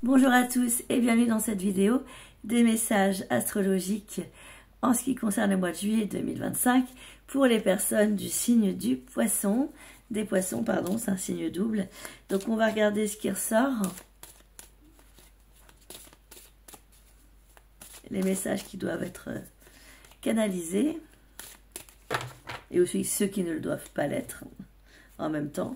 Bonjour à tous et bienvenue dans cette vidéo des messages astrologiques en ce qui concerne le mois de juillet 2025 pour les personnes du signe du poisson. Des poissons, pardon, c'est un signe double. Donc on va regarder ce qui ressort. Les messages qui doivent être canalisés. Et aussi ceux qui ne le doivent pas l'être en même temps.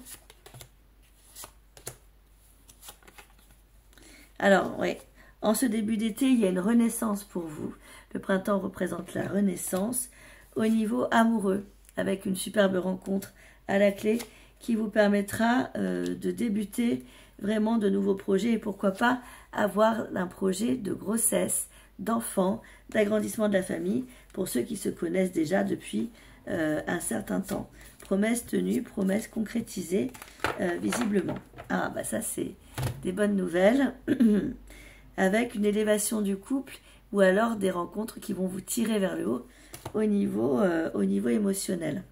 Alors, oui, en ce début d'été, il y a une renaissance pour vous. Le printemps représente la renaissance au niveau amoureux, avec une superbe rencontre à la clé qui vous permettra de débuter vraiment de nouveaux projets et pourquoi pas avoir un projet de grossesse, d'enfant, d'agrandissement de la famille pour ceux qui se connaissent déjà depuis un certain temps. Promesses tenues, promesses concrétisées visiblement. Ah, bah ça c'est des bonnes nouvelles, avec une élévation du couple ou alors des rencontres qui vont vous tirer vers le haut au niveau émotionnel.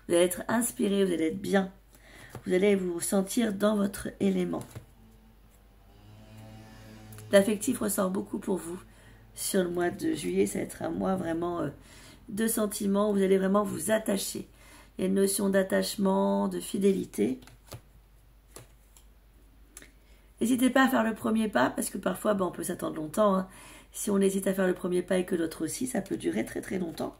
Vous allez être inspiré, vous allez être bien, vous allez vous sentir dans votre élément. L'affectif ressort beaucoup pour vous sur le mois de juillet, ça va être un mois vraiment de sentiments, vous allez vraiment vous attacher. Il y a une notion d'attachement, de fidélité. N'hésitez pas à faire le premier pas, parce que parfois, on peut s'attendre longtemps. Hein. Si on hésite à faire le premier pas et que l'autre aussi, ça peut durer très très longtemps.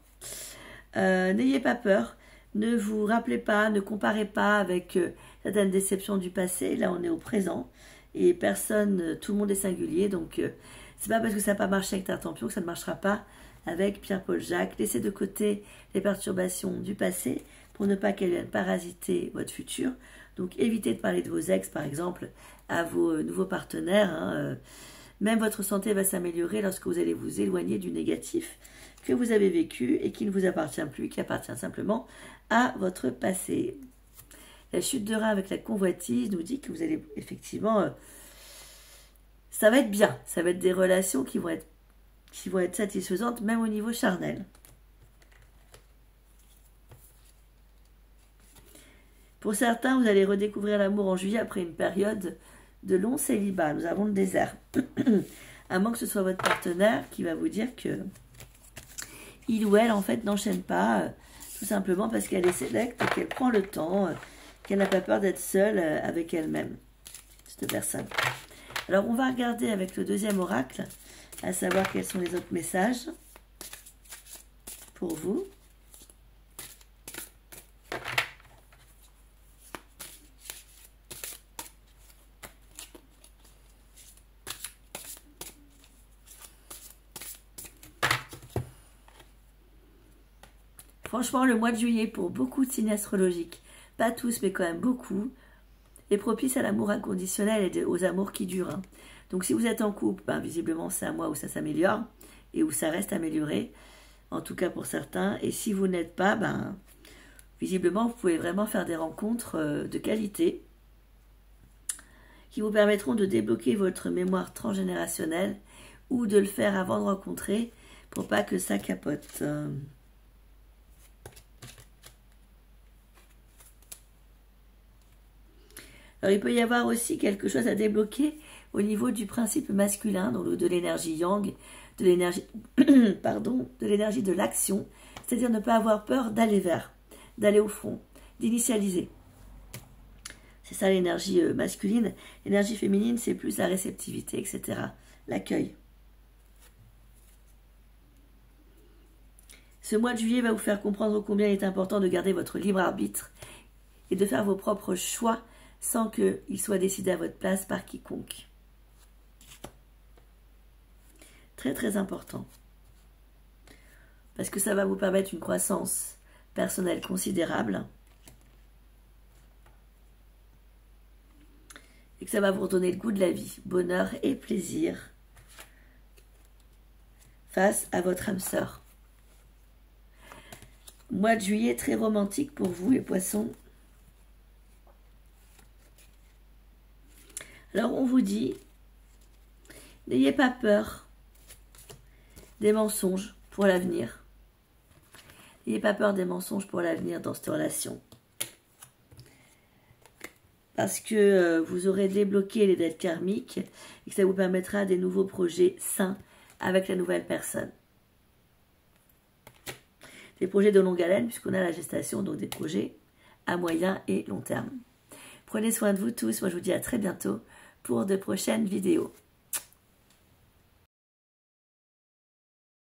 N'ayez pas peur, ne vous rappelez pas, ne comparez pas avec certaines déceptions du passé. Là, on est au présent et personne, tout le monde est singulier. Donc, c'est pas parce que ça n'a pas marché avec Tartampion que ça ne marchera pas avec Pierre-Paul Jacques. Laissez de côté les perturbations du passé pour ne pas qu'elles viennent parasiter votre futur. Donc, évitez de parler de vos ex, par exemple, à vos nouveaux partenaires. Hein. Même votre santé va s'améliorer lorsque vous allez vous éloigner du négatif que vous avez vécu et qui ne vous appartient plus, qui appartient simplement à votre passé. La chute de rein avec la convoitise nous dit que vous allez effectivement... ça va être bien. Ça va être des relations qui vont être satisfaisantes, même au niveau charnel. Pour certains, vous allez redécouvrir l'amour en juillet après une période de long célibat. Nous avons le désert. À moins que ce soit votre partenaire qui va vous dire que il ou elle, en fait, n'enchaîne pas, tout simplement parce qu'elle est sélecte et qu'elle prend le temps, qu'elle n'a pas peur d'être seule avec elle-même, cette personne. Alors, on va regarder avec le deuxième oracle, à savoir quels sont les autres messages pour vous. Franchement, le mois de juillet, pour beaucoup de signes astrologiques, pas tous, mais quand même beaucoup, est propice à l'amour inconditionnel et aux amours qui durent. Hein. Donc, si vous êtes en couple, visiblement, c'est un mois où ça s'améliore et où ça reste amélioré, en tout cas pour certains. Et si vous n'êtes pas, visiblement, vous pouvez vraiment faire des rencontres de qualité qui vous permettront de débloquer votre mémoire transgénérationnelle ou de le faire avant de rencontrer pour pas que ça capote. Alors, il peut y avoir aussi quelque chose à débloquer au niveau du principe masculin, donc de l'énergie yang, de l'énergie de l'énergie de l'action, c'est-à-dire ne pas avoir peur d'aller vers, d'aller au front, d'initialiser. C'est ça l'énergie masculine. L'énergie féminine, c'est plus la réceptivité, etc. L'accueil. Ce mois de juillet va vous faire comprendre combien il est important de garder votre libre arbitre et de faire vos propres choix sans qu'il soit décidé à votre place par quiconque. Très très important. Parce que ça va vous permettre une croissance personnelle considérable. Et que ça va vous redonner le goût de la vie, bonheur et plaisir face à votre âme sœur. Mois de juillet très romantique pour vous les poissons. Alors, on vous dit, n'ayez pas peur des mensonges pour l'avenir. N'ayez pas peur des mensonges pour l'avenir dans cette relation. parce que vous aurez débloqué les dettes karmiques et que ça vous permettra des nouveaux projets sains avec la nouvelle personne. Des projets de longue haleine, puisqu'on a la gestation, donc des projets à moyen et long terme. Prenez soin de vous tous. Moi, je vous dis à très bientôt pour de prochaines vidéos.